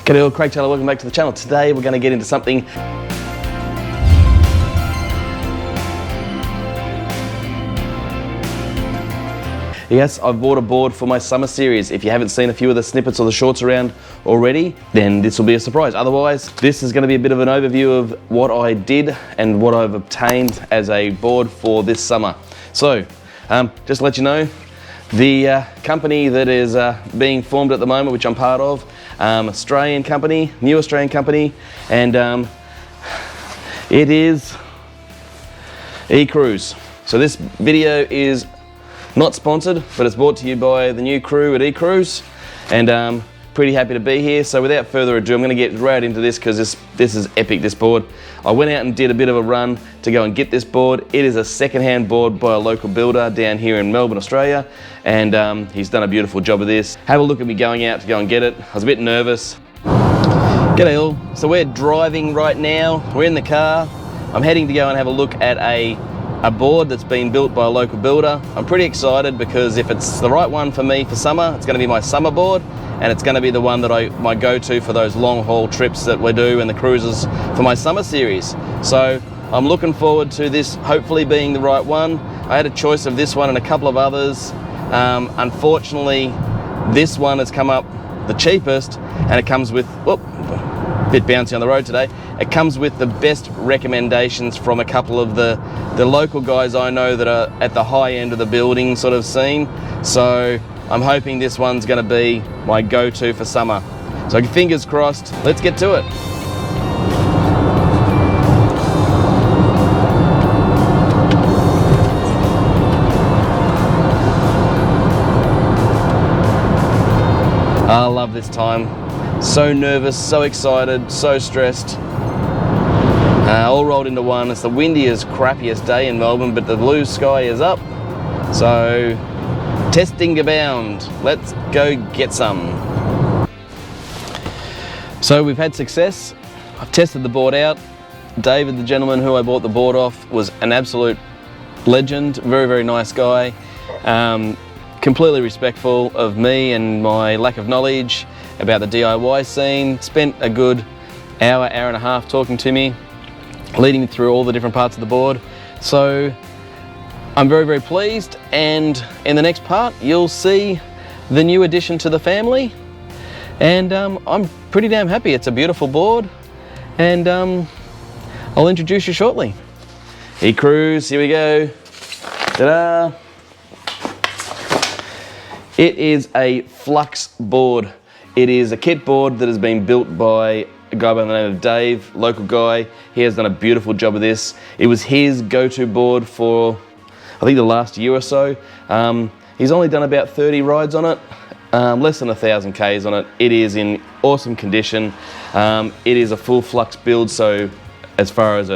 G'day all, Craig Taylor, welcome back to the channel. Today we're going to get into something Yes, I've bought a board for my summer series. If you haven't seen a few of the snippets or the shorts around already, then this will be a surprise. Otherwise, this is going to be a bit of an overview of what I did and what I've obtained as a board for this summer. So, just to let you know, the company that is being formed at the moment, which I'm part of, Australian company, new Australian company, and it is eCruise. So this video is not sponsored, but it's brought to you by the new crew at eCruise, and pretty happy to be here. So without further ado, I'm going to get right into this because this is epic, this board. I went out and did a bit of a run to go and get this board. It is a second-hand board by a local builder down here in Melbourne, Australia, and he's done a beautiful job of this. Have a look at me going out to go and get it. I was a bit nervous. G'day all. So we're driving right now. We're in the car. I'm heading to go and have a look at a board that's been built by a local builder. I'm pretty excited because if it's the right one for me for summer, it's going to be my summer board, and it's going to be the one that my go-to for those long haul trips that we do and the cruises for my summer series. So I'm looking forward to this hopefully being the right one. I had a choice of this one and a couple of others. Unfortunately, this one has come up the cheapest, and it comes with, a bit bouncy on the road today. It comes with the best recommendations from a couple of the local guys I know that are at the high end of the building sort of scene. So I'm hoping this one's going to be my go-to for summer. So fingers crossed, let's get to it. I love this time. So nervous, so excited, so stressed. All rolled into one. It's the windiest, crappiest day in Melbourne, but the blue sky is up. So, testing abound. Let's go get some. So we've had success. I've tested the board out. David, the gentleman who I bought the board off, was an absolute legend. Very, very nice guy. Completely respectful of me and my lack of knowledge about the DIY scene. Spent a good hour and a half talking to me, leading me through all the different parts of the board. So I'm very, very pleased, and in the next part you'll see the new addition to the family, and I'm pretty damn happy. It's a beautiful board, and I'll introduce you shortly. eCruise, here we go. Ta-da! It is a flux board. It is a kit board that has been built by a guy by the name of Dave, local guy. He has done a beautiful job of this. It was his go-to board for, I think, the last year or so. He's only done about 30 rides on it, less than 1,000 Ks on it. It is in awesome condition. It is a full flux build, so as far as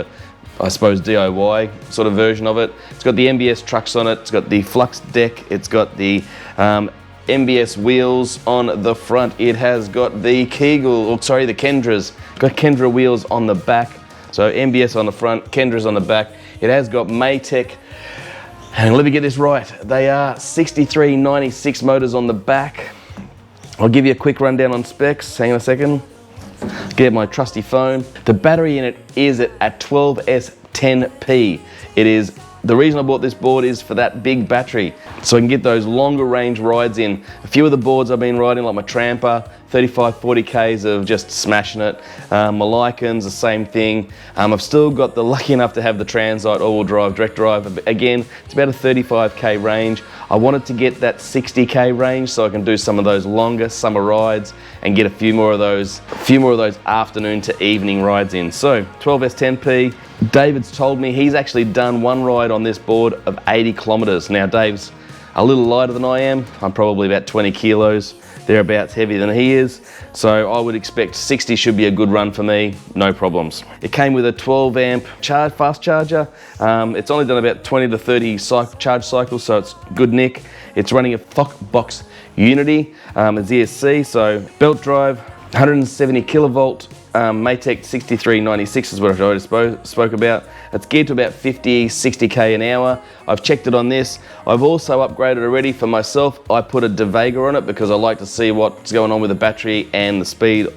I suppose DIY sort of version of it. It's got the MBS trucks on it, it's got the flux deck, it's got the MBS wheels on the front, it has got the the Kendras. Got Kendra wheels on the back, so MBS on the front, Kendras on the back. It has got Maytech, and let me get this right, they are 6396 motors on the back. I'll give you a quick rundown on specs, hang on a second. Get my trusty phone. The battery in it is at 12S10P. It is, the reason I bought this board is for that big battery, so I can get those longer range rides in. A few of the boards I've been riding, like my Tramper, 35-40 Ks of just smashing it. My Lycans, the same thing. I've still got the lucky enough to have the Transite all-wheel drive, direct drive. Again, it's about a 35K range. I wanted to get that 60K range so I can do some of those longer summer rides and get a few more of those afternoon to evening rides in. So 12S10P. David's told me he's actually done one ride on this board of 80 kilometers. Now Dave's a little lighter than I am. I'm probably about 20 kilos, thereabouts heavier than he is. So I would expect 60 should be a good run for me, no problems. It came with a 12 amp fast charger. It's only done about 20 to 30 charge cycles, so it's good nick. It's running a Foxbox Unity, it's ESC, so belt drive, 170 kilovolt Maytech 6396 is what I already spoke about. It's geared to about 50, 60k an hour. I've checked it on this. I've also upgraded already for myself. I put a Devega on it because I like to see what's going on with the battery and the speed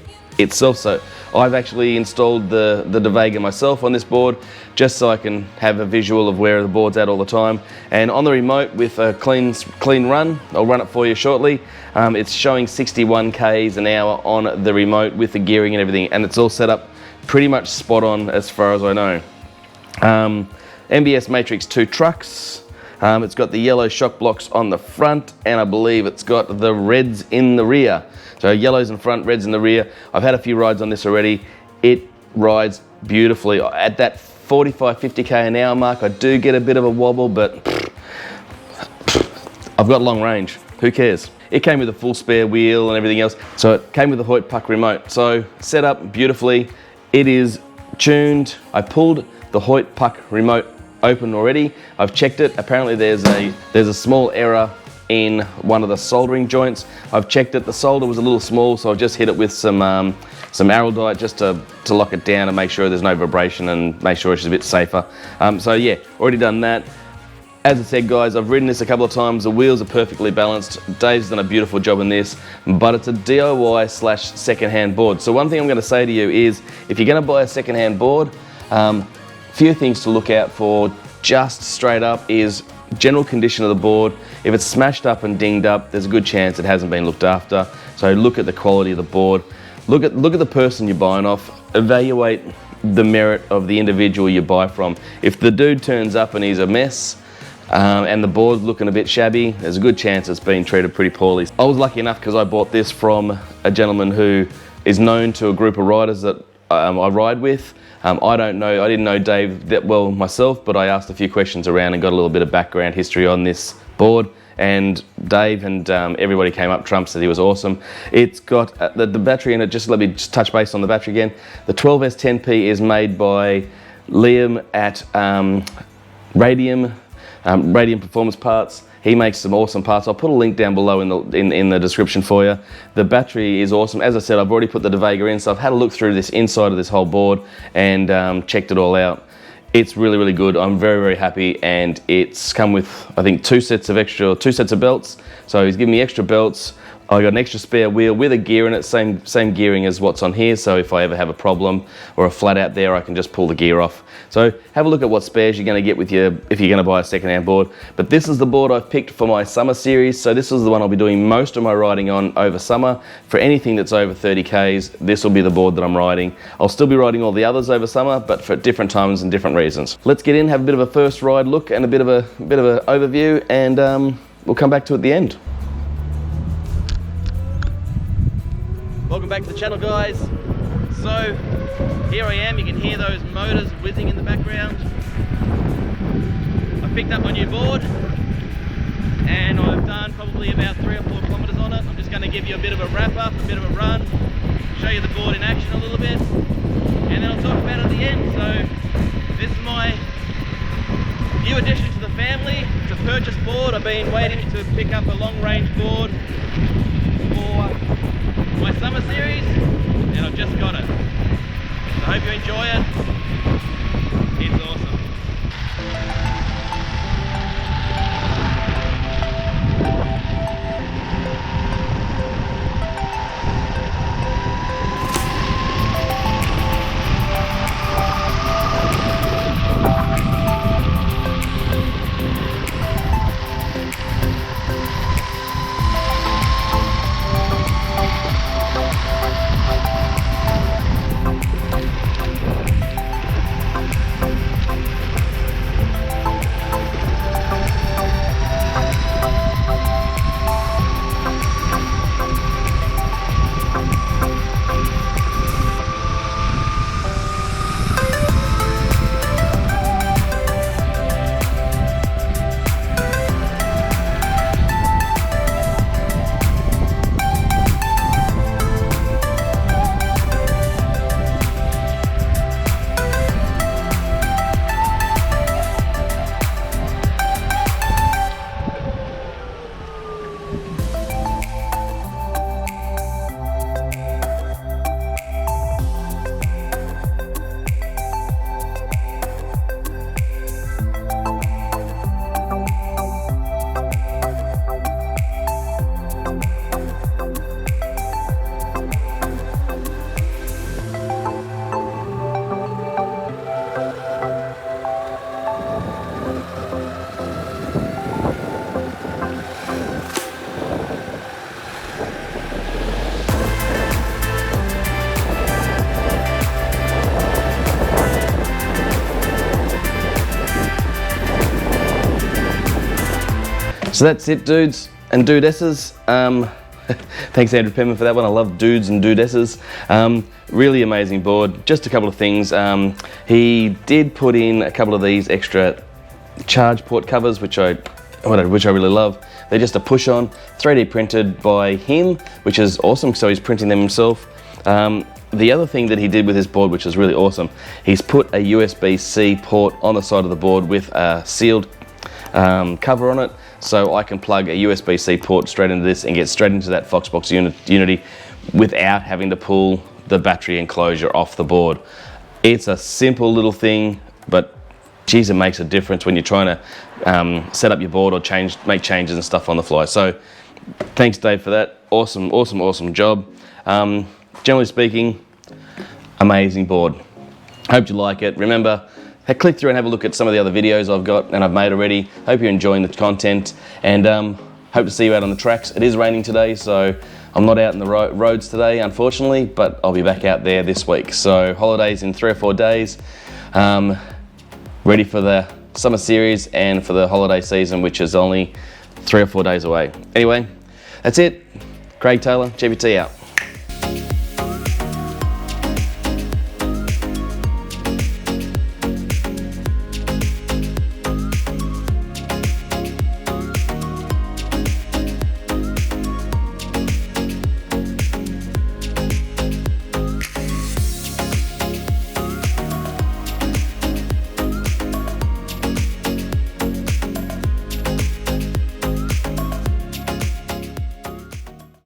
itself. So I've actually installed the DeVega myself on this board, just so I can have a visual of where the board's at all the time. And on the remote with a clean run, I'll run it for you shortly. It's showing 61 k's an hour on the remote with the gearing and everything, and it's all set up pretty much spot on as far as I know. MBS Matrix 2 trucks. It's got the yellow shock blocks on the front, and I believe it's got the reds in the rear. So yellows in front, reds in the rear. I've had a few rides on this already. It rides beautifully. At that 45, 50k an hour mark, I do get a bit of a wobble, but I've got long range. Who cares? It came with a full spare wheel and everything else. So it came with the Hoyt Puck remote. So set up beautifully. It is tuned. I pulled the Hoyt Puck remote open already. I've checked it. Apparently there's a small error in one of the soldering joints. I've checked it. The solder was a little small, so I've just hit it with some araldite just to lock it down and make sure there's no vibration and make sure it's a bit safer. So yeah, already done that. As I said, guys, I've ridden this a couple of times. The wheels are perfectly balanced. Dave's done a beautiful job in this, but it's a DIY / secondhand board. So one thing I'm going to say to you is, if you're going to buy a secondhand board, few things to look out for just straight up is general condition of the board. If it's smashed up and dinged up, there's a good chance it hasn't been looked after. So look at the quality of the board. Look at the person you're buying off. Evaluate the merit of the individual you buy from. If the dude turns up and he's a mess, and the board's looking a bit shabby, there's a good chance it's been treated pretty poorly. I was lucky enough because I bought this from a gentleman who is known to a group of riders that I ride with. I didn't know Dave that well myself, but I asked a few questions around and got a little bit of background history on this board, and Dave and everybody came up trumps, said he was awesome. It's got the battery in it. Just let me just touch base on the battery again. The 12S10P is made by Liam at Radium Performance Parts. He makes some awesome parts. I'll put a link down below in the description for you. The battery is awesome. As I said, I've already put the DeVega in, so I've had a look through this inside of this whole board and checked it all out. It's really, really good. I'm very, very happy, and it's come with, I think, two sets of belts. So he's given me extra belts. I got an extra spare wheel with a gear in it, same gearing as what's on here, so if I ever have a problem or a flat out there, I can just pull the gear off. So have a look at what spares you're going to get with if you're going to buy a second-hand board. But this is the board I've picked for my summer series, so this is the one I'll be doing most of my riding on over summer. For anything that's over 30 Ks, this will be the board that I'm riding. I'll still be riding all the others over summer, but for different times and different reasons. Let's get in, have a bit of a first ride look and a bit of an overview, and we'll come back to it at the end. Welcome back to the channel, guys. So here I am. You can hear those motors whizzing in the background. I picked up my new board and I've done probably about 3 or 4 kilometers on it. I'm just going to give you a bit of a wrap up, a bit of a run, show you the board in action a little bit, and then I'll talk about it at the end. So this is my new addition to the family. It's a purchase board. I've been waiting to pick up a long range board for my summer series, and I've just got it. So I hope you enjoy it. It's awesome. So that's it, dudes and dudesses. Thanks Andrew Penman for that one. I love dudes and dudesses. Really amazing board. Just a couple of things. He did put in a couple of these extra charge port covers, which I really love. They're just a push on, 3D printed by him, which is awesome, so he's printing them himself. The other thing that he did with his board, which is really awesome, he's put a USB-C port on the side of the board with a sealed cover on it, so I can plug a USB-C port straight into this and get straight into that Foxbox Unity without having to pull the battery enclosure off the board. It's a simple little thing, but geez, it makes a difference when you're trying to set up your board or make changes and stuff on the fly. So thanks Dave for that. Awesome job. Generally speaking, amazing board. Hope you like it. Remember, click through and have a look at some of the other videos I've got and I've made already. Hope you're enjoying the content, and hope to see you out on the tracks. It is raining today, so I'm not out in the roads today, unfortunately, but I'll be back out there this week. So holidays in 3 or 4 days. Ready for the summer series and for the holiday season, which is only 3 or 4 days away. Anyway, that's it. Craig Taylor, GBT out.